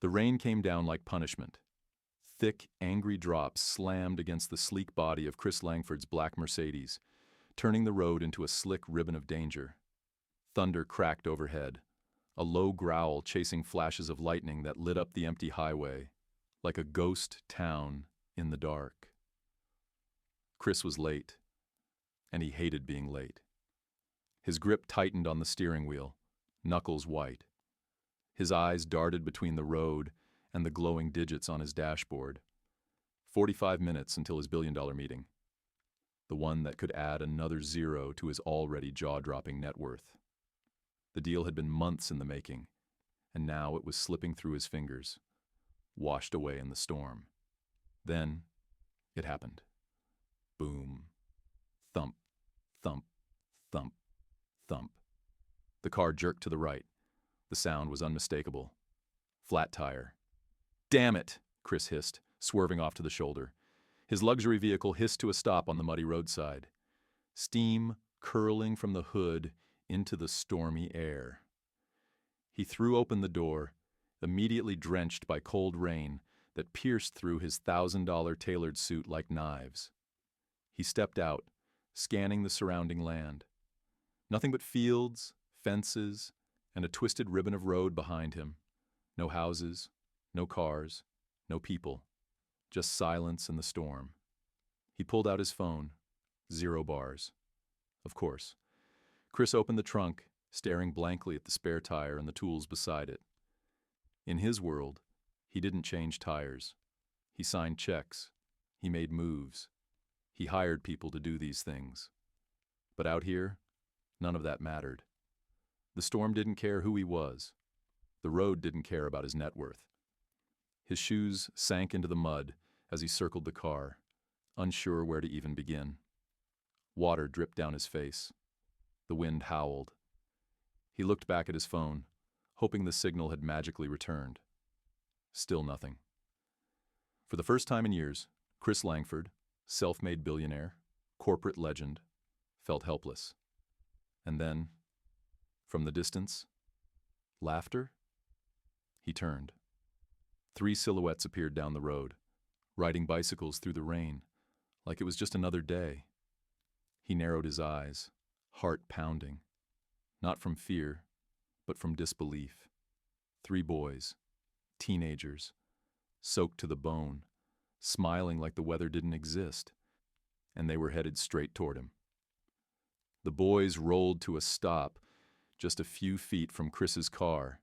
The rain came down like punishment. Thick, angry drops slammed against the sleek body of Chris Langford's black Mercedes, turning the road into a slick ribbon of danger. Thunder cracked overhead, a low growl chasing flashes of lightning that lit up the empty highway, like a ghost town in the dark. Chris was late, and he hated being late. His grip tightened on the steering wheel, knuckles white. His eyes darted between the road and the glowing digits on his dashboard. 45 minutes until his billion-dollar meeting. The one that could add another zero to his already jaw-dropping net worth. The deal had been months in the making, and now it was slipping through his fingers, washed away in the storm. Then, it happened. Boom. Thump, thump, thump, thump. The car jerked to the right. The sound was unmistakable. Flat tire. "Damn it!" Chris hissed, swerving off to the shoulder. His luxury vehicle hissed to a stop on the muddy roadside. Steam curling from the hood into the stormy air. He threw open the door, immediately drenched by cold rain that pierced through his $1,000 tailored suit like knives. He stepped out, scanning the surrounding land. Nothing but fields, fences, and a twisted ribbon of road behind him. No houses, no cars, no people. Just silence and the storm. He pulled out his phone. 0 bars. Of course. Chris opened the trunk, staring blankly at the spare tire and the tools beside it. In his world, he didn't change tires. He signed checks. He made moves. He hired people to do these things. But out here, none of that mattered. The storm didn't care who he was. The road didn't care about his net worth. His shoes sank into the mud as he circled the car, unsure where to even begin. Water dripped down his face. The wind howled. He looked back at his phone, hoping the signal had magically returned. Still nothing. For the first time in years, Chris Langford, self-made billionaire, corporate legend, felt helpless. And then, from the distance, laughter? He turned. 3 silhouettes appeared down the road, riding bicycles through the rain, like it was just another day. He narrowed his eyes, heart pounding, not from fear, but from disbelief. 3 boys, teenagers, soaked to the bone, smiling like the weather didn't exist, and they were headed straight toward him. The boys rolled to a stop just a few feet from Chris's car.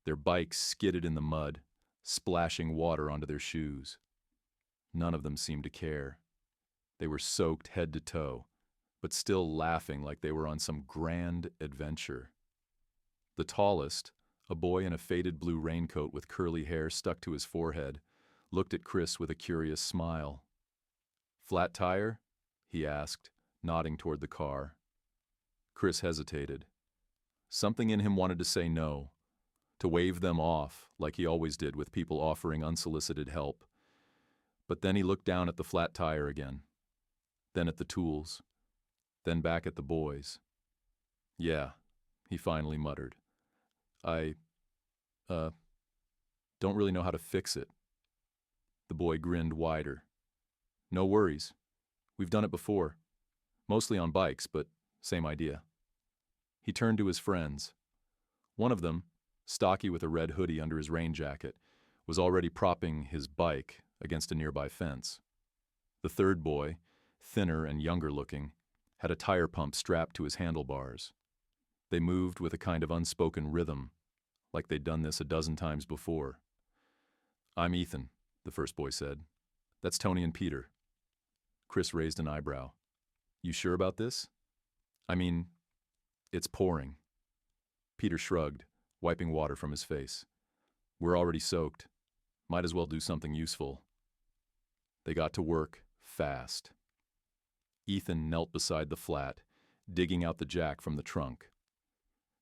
Their bikes skidded in the mud, splashing water onto their shoes. None of them seemed to care. They were soaked head to toe, but still laughing like they were on some grand adventure. The tallest, a boy in a faded blue raincoat with curly hair stuck to his forehead, looked at Chris with a curious smile. "Flat tire?" he asked, nodding toward the car. Chris hesitated. Something in him wanted to say no, to wave them off like he always did with people offering unsolicited help. But then he looked down at the flat tire again, then at the tools, then back at the boys. "Yeah," he finally muttered. I don't really know how to fix it." The boy grinned wider. "No worries. We've done it before. Mostly on bikes, but same idea." He turned to his friends. One of them, stocky with a red hoodie under his rain jacket, was already propping his bike against a nearby fence. The third boy, thinner and younger looking, had a tire pump strapped to his handlebars. They moved with a kind of unspoken rhythm, like they'd done this a dozen times before. "I'm Ethan," the first boy said. "That's Tony and Peter." Chris raised an eyebrow. "You sure about this? I mean, it's pouring." Peter shrugged, wiping water from his face. "We're already soaked. Might as well do something useful." They got to work fast. Ethan knelt beside the flat, digging out the jack from the trunk.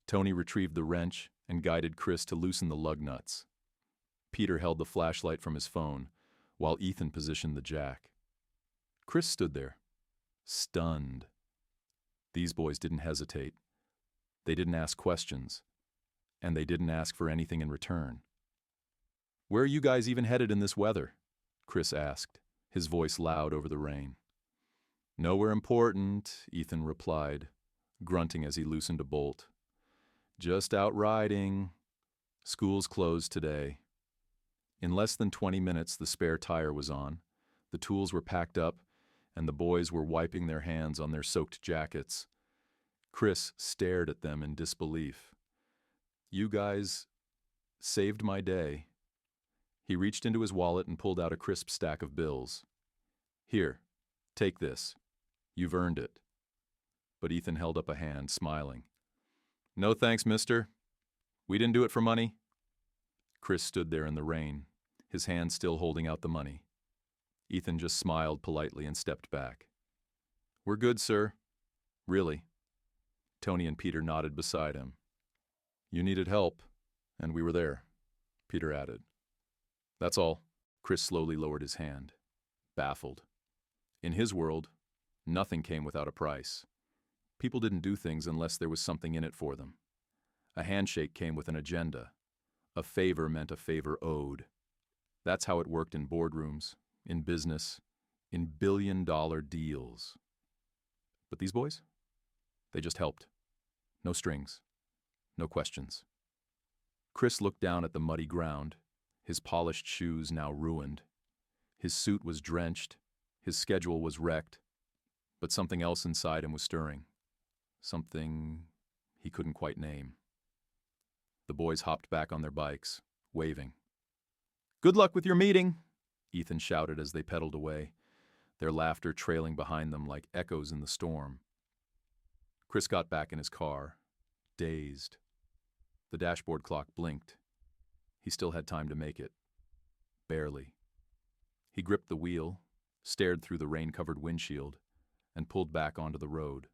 Tony retrieved the wrench and guided Chris to loosen the lug nuts. Peter held the flashlight from his phone, while Ethan positioned the jack. Chris stood there, stunned. These boys didn't hesitate. They didn't ask questions, and they didn't ask for anything in return. Where are you guys even headed in this weather? Chris asked, his voice loud over the rain. Nowhere important, Ethan replied, grunting as he loosened a bolt. Just out riding. School's closed today. In less than 20 minutes, the spare tire was on, the tools were packed up, and the boys were wiping their hands on their soaked jackets. Chris stared at them in disbelief. You guys saved my day. He reached into his wallet and pulled out a crisp stack of bills. Here, take this. You've earned it. But Ethan held up a hand, smiling. No thanks, mister. We didn't do it for money. Chris stood there in the rain, his hand still holding out the money. Ethan just smiled politely and stepped back. We're good, sir. Really. Tony and Peter nodded beside him. You needed help, and we were there, Peter added. That's all. Chris slowly lowered his hand, baffled. In his world, nothing came without a price. People didn't do things unless there was something in it for them. A handshake came with an agenda. A favor meant a favor owed. That's how it worked in boardrooms, in business, in billion-dollar deals. But these boys? They just helped. No strings. No questions. Chris looked down at the muddy ground, his polished shoes now ruined. His suit was drenched, his schedule was wrecked, but something else inside him was stirring. Something he couldn't quite name. The boys hopped back on their bikes, waving. Good luck with your meeting, Ethan shouted as they pedaled away, their laughter trailing behind them like echoes in the storm. Chris got back in his car, dazed. The dashboard clock blinked. He still had time to make it. Barely. He gripped the wheel, stared through the rain-covered windshield, and pulled back onto the road.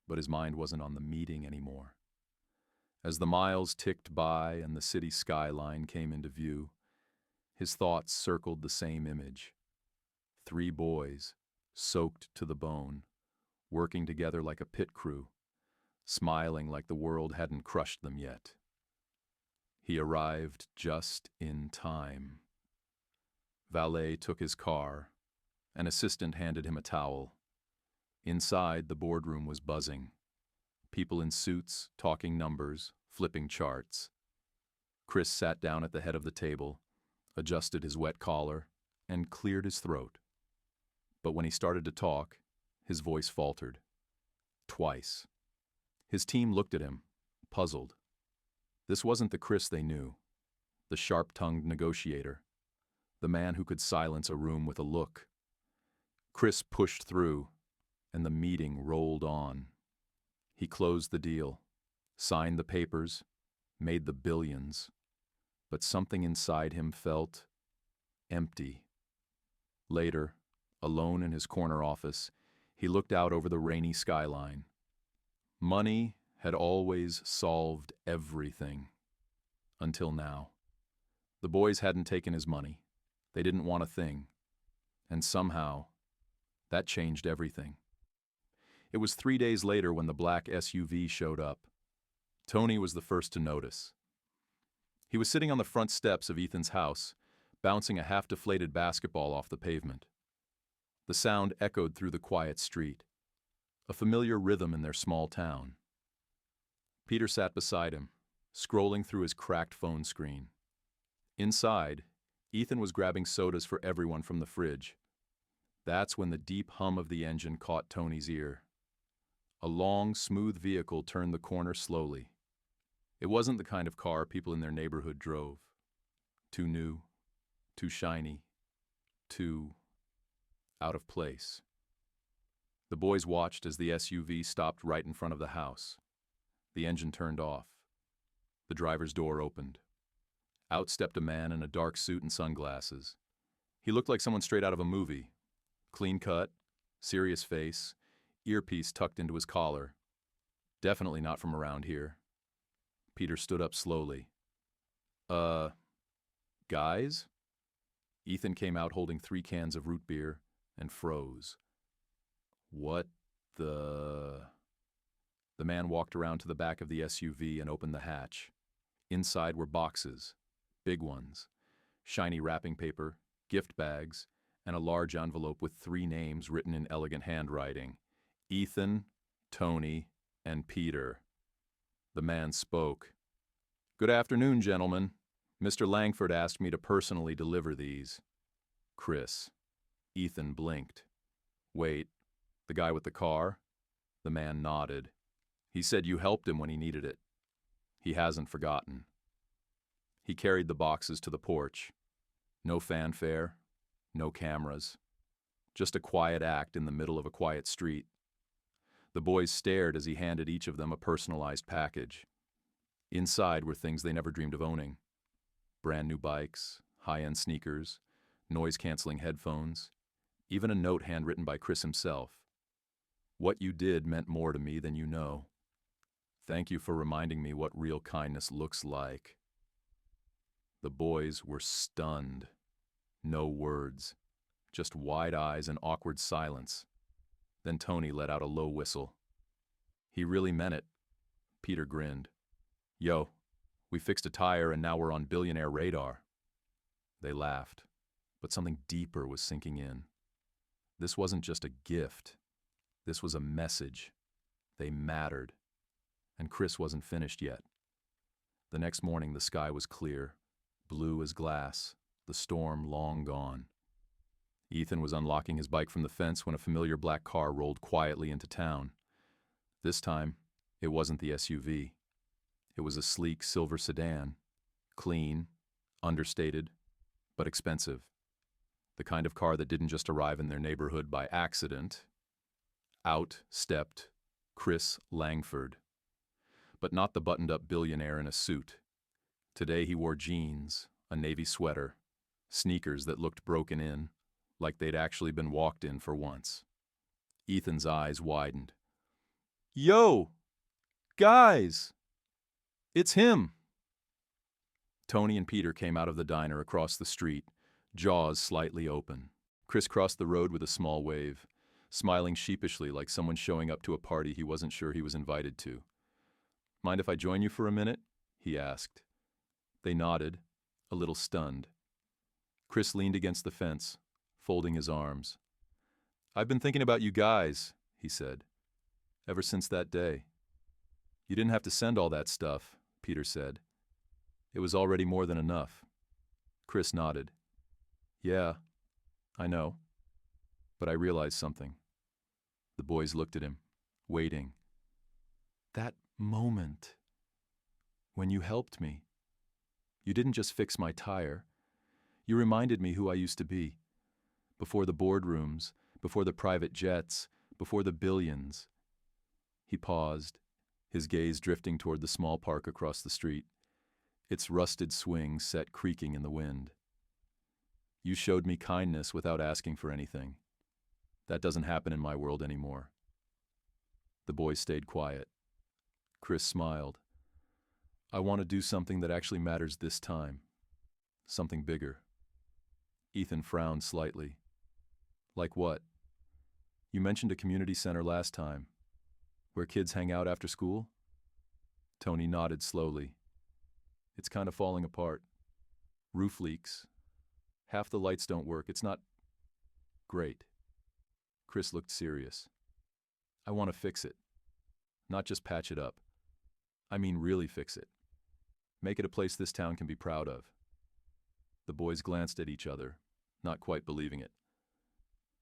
But his mind wasn't on the meeting anymore. As the miles ticked by and the city skyline came into view, his thoughts circled the same image. 3 boys, soaked to the bone, working together like a pit crew, smiling like the world hadn't crushed them yet. He arrived just in time. Valet took his car. An assistant handed him a towel. Inside, the boardroom was buzzing. People in suits, talking numbers, flipping charts. Chris sat down at the head of the table, adjusted his wet collar, and cleared his throat. But when he started to talk, his voice faltered. Twice. His team looked at him, puzzled. This wasn't the Chris they knew, the sharp-tongued negotiator, the man who could silence a room with a look. Chris pushed through, and the meeting rolled on. He closed the deal, signed the papers, made the billions, but something inside him felt empty. Later, alone in his corner office, he looked out over the rainy skyline. Money had always solved everything. Until now. The boys hadn't taken his money. They didn't want a thing. And somehow, that changed everything. It was 3 days later when the black SUV showed up. Tony was the first to notice. He was sitting on the front steps of Ethan's house, bouncing a half-deflated basketball off the pavement. The sound echoed through the quiet street, a familiar rhythm in their small town. Peter sat beside him, scrolling through his cracked phone screen. Inside, Ethan was grabbing sodas for everyone from the fridge. That's when the deep hum of the engine caught Tony's ear. A long, smooth vehicle turned the corner slowly. It wasn't the kind of car people in their neighborhood drove. Too new, too shiny, too out of place. The boys watched as the SUV stopped right in front of the house. The engine turned off. The driver's door opened. Out stepped a man in a dark suit and sunglasses. He looked like someone straight out of a movie. Clean cut, serious face, earpiece tucked into his collar. Definitely not from around here. Peter stood up slowly. Guys? Ethan came out holding 3 cans of root beer and froze. What the... The man walked around to the back of the SUV and opened the hatch. Inside were boxes, big ones, shiny wrapping paper, gift bags, and a large envelope with 3 names written in elegant handwriting: Ethan, Tony, and Peter. The man spoke. "Good afternoon, gentlemen. Mr. Langford asked me to personally deliver these." Chris. Ethan blinked. "Wait, the guy with the car?" The man nodded. "He said you helped him when he needed it. He hasn't forgotten." He carried the boxes to the porch. No fanfare, no cameras. Just a quiet act in the middle of a quiet street. The boys stared as he handed each of them a personalized package. Inside were things they never dreamed of owning. Brand new bikes, high-end sneakers, noise-canceling headphones, even a note handwritten by Chris himself. "What you did meant more to me than you know. Thank you for reminding me what real kindness looks like." The boys were stunned. No words, just wide eyes and awkward silence. Then Tony let out a low whistle. "He really meant it." Peter grinned. "Yo, we fixed a tire and now we're on Billionaire radar." They laughed, but something deeper was sinking in. This wasn't just a gift. This was a message. They mattered. And Chris wasn't finished yet. The next morning the sky was clear, blue as glass, the storm long gone. Ethan was unlocking his bike from the fence when a familiar black car rolled quietly into town. This time, it wasn't the SUV. It was a sleek silver sedan, clean, understated, but expensive. The kind of car that didn't just arrive in their neighborhood by accident. Out stepped Chris Langford. But not the buttoned-up billionaire in a suit. Today he wore jeans, a navy sweater, sneakers that looked broken in, like they'd actually been walked in for once. Ethan's eyes widened. "Yo! Guys! It's him!" Tony and Peter came out of the diner across the street, jaws slightly open. Chris crossed the road with a small wave, smiling sheepishly like someone showing up to a party he wasn't sure he was invited to. "Mind if I join you for a minute?" he asked. They nodded, a little stunned. Chris leaned against the fence, folding his arms. "I've been thinking about you guys," he said, "ever since that day." "You didn't have to send all that stuff," Peter said. "It was already more than enough." Chris nodded. "Yeah, I know. But I realized something." The boys looked at him, waiting. "That moment. When you helped me. You didn't just fix my tire. You reminded me who I used to be. Before the boardrooms, before the private jets, before the billions." He paused, his gaze drifting toward the small park across the street, its rusted swing set creaking in the wind. "You showed me kindness without asking for anything. That doesn't happen in my world anymore." The boys stayed quiet. Chris smiled. "I want to do something that actually matters this time. Something bigger." Ethan frowned slightly. "Like what?" "You mentioned a community center last time. Where kids hang out after school?" Tony nodded slowly. "It's kind of falling apart. Roof leaks. Half the lights don't work. It's not great." Chris looked serious. "I want to fix it. Not just patch it up. I mean really fix it. Make it a place this town can be proud of." The boys glanced at each other, not quite believing it.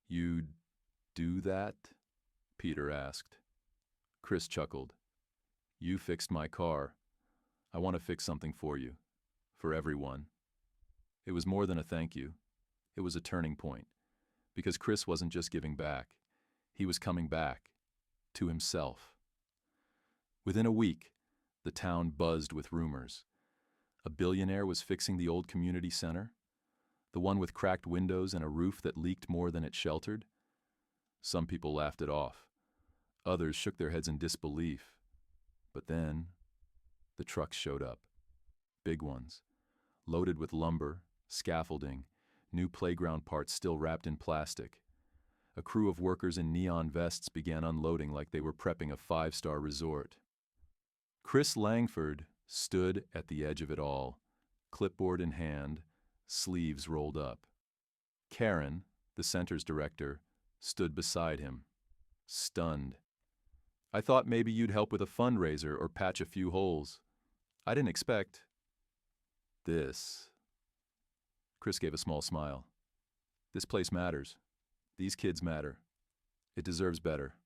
"You'd do that?" Peter asked. Chris chuckled. "You fixed my car. I want to fix something for you. For everyone." It was more than a thank you. It was a turning point. Because Chris wasn't just giving back. He was coming back. To himself. Within a week, the town buzzed with rumors. A billionaire was fixing the old community center, the one with cracked windows and a roof that leaked more than it sheltered. Some people laughed it off. Others shook their heads in disbelief. But then, the trucks showed up. Big ones, loaded with lumber, scaffolding, new playground parts still wrapped in plastic. A crew of workers in neon vests began unloading like they were prepping a 5-star resort. Chris Langford stood at the edge of it all, clipboard in hand, sleeves rolled up. Karen, the center's director, stood beside him, stunned. "I thought maybe you'd help with a fundraiser or patch a few holes. I didn't expect this." Chris gave a small smile. "This place matters. These kids matter. It deserves better."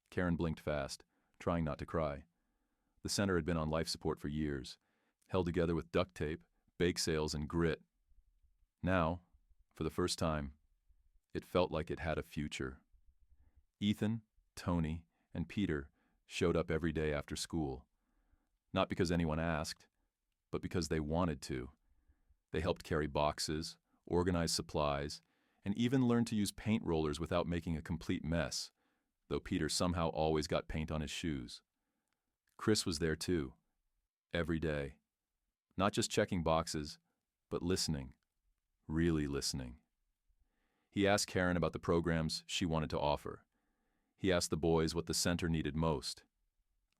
Karen blinked fast, trying not to cry. The center had been on life support for years, held together with duct tape, bake sales, and grit. Now, for the first time, it felt like it had a future. Ethan, Tony, and Peter showed up every day after school. Not because anyone asked, but because they wanted to. They helped carry boxes, organize supplies, and even learned to use paint rollers without making a complete mess, though Peter somehow always got paint on his shoes. Chris was there too, every day. Not just checking boxes, but listening, really listening. He asked Karen about the programs she wanted to offer. He asked the boys what the center needed most.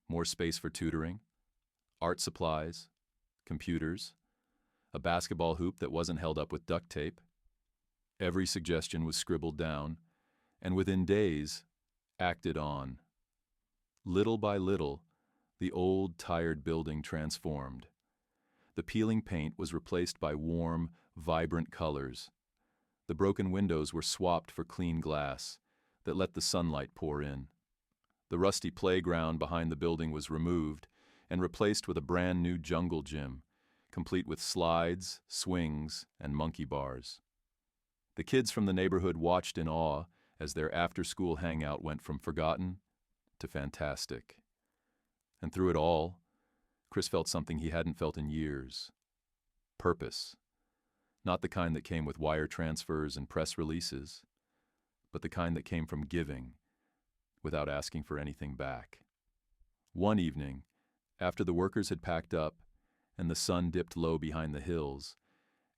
More space for tutoring, art supplies, computers, a basketball hoop that wasn't held up with duct tape. Every suggestion was scribbled down, and within days, acted on. Little by little, the old, tired building transformed. The peeling paint was replaced by warm, vibrant colors. The broken windows were swapped for clean glass that let the sunlight pour in. The rusty playground behind the building was removed and replaced with a brand new jungle gym, complete with slides, swings, and monkey bars. The kids from the neighborhood watched in awe as their after-school hangout went from forgotten to fantastic. And through it all, Chris felt something he hadn't felt in years. Purpose. Not the kind that came with wire transfers and press releases, but the kind that came from giving, without asking for anything back. One evening, after the workers had packed up and the sun dipped low behind the hills,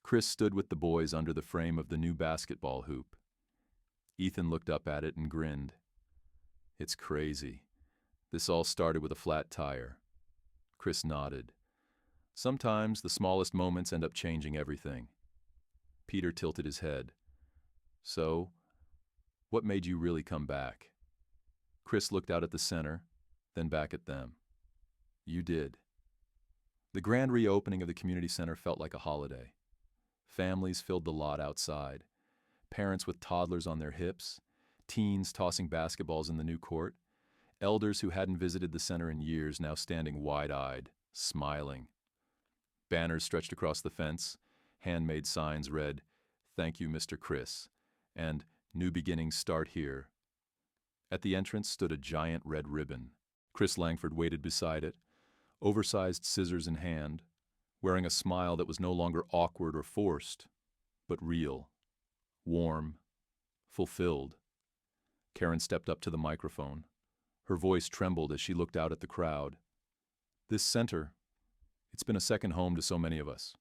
Chris stood with the boys under the frame of the new basketball hoop. Ethan looked up at it and grinned. "It's crazy. This all started with a flat tire." Chris nodded. "Sometimes the smallest moments end up changing everything." Peter tilted his head. "So, what made you really come back?" Chris looked out at the center, then back at them. "You did." The grand reopening of the community center felt like a holiday. Families filled the lot outside. Parents with toddlers on their hips, teens tossing basketballs in the new court, elders who hadn't visited the center in years now standing wide-eyed, smiling. Banners stretched across the fence, handmade signs read, "Thank you, Mr. Chris," and "New beginnings start here." At the entrance stood a giant red ribbon. Chris Langford waited beside it, oversized scissors in hand, wearing a smile that was no longer awkward or forced, but real, warm, fulfilled. Karen stepped up to the microphone. Her voice trembled as she looked out at the crowd. "This center, it's been a second home to so many of us.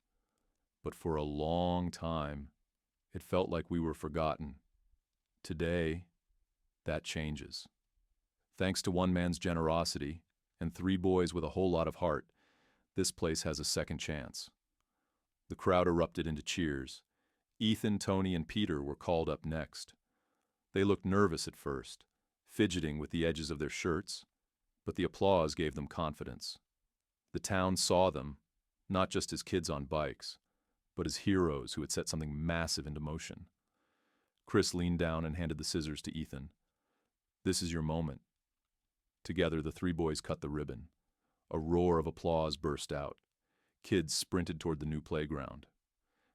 But for a long time, it felt like we were forgotten. Today, that changes. Thanks to one man's generosity and 3 boys with a whole lot of heart, this place has a second chance." The crowd erupted into cheers. Ethan, Tony, and Peter were called up next. They looked nervous at first, fidgeting with the edges of their shirts, but the applause gave them confidence. The town saw them, not just as kids on bikes, but as heroes who had set something massive into motion. Chris leaned down and handed the scissors to Ethan. "This is your moment." Together, the 3 boys cut the ribbon. A roar of applause burst out. Kids sprinted toward the new playground.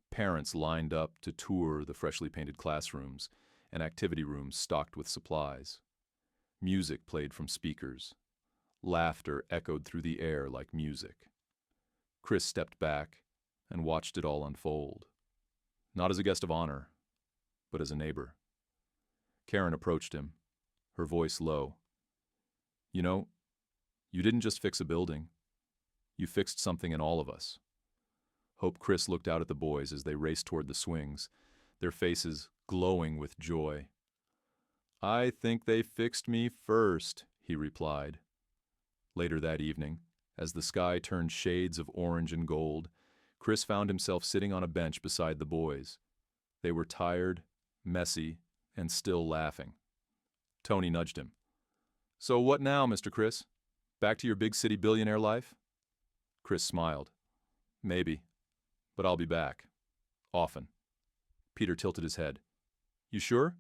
Parents lined up to tour the freshly painted classrooms and activity rooms stocked with supplies. Music played from speakers. Laughter echoed through the air like music. Chris stepped back and watched it all unfold. Not as a guest of honor, but as a neighbor. Karen approached him, her voice low. "You know, you didn't just fix a building. You fixed something in all of us." Hope Chris looked out at the boys as they raced toward the swings, their faces glowing with joy. "I think they fixed me first," he replied. Later that evening, as the sky turned shades of orange and gold, Chris found himself sitting on a bench beside the boys. They were tired, messy, and still laughing. Tony nudged him. "So what now, Mr. Chris? Back to your big city billionaire life?" Chris smiled. "Maybe, but I'll be back. Often." Peter tilted his head. "You sure?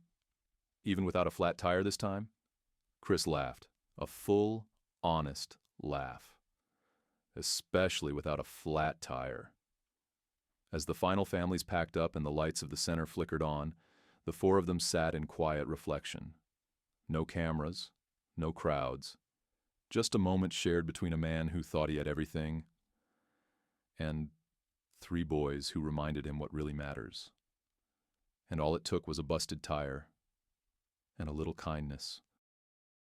Even without a flat tire this time?" Chris laughed. A full, honest laugh. "Especially without a flat tire." As the final families packed up and the lights of the center flickered on, the four of them sat in quiet reflection. No cameras, no crowds, just a moment shared between a man who thought he had everything and three boys who reminded him what really matters. And all it took was a busted tire and a little kindness.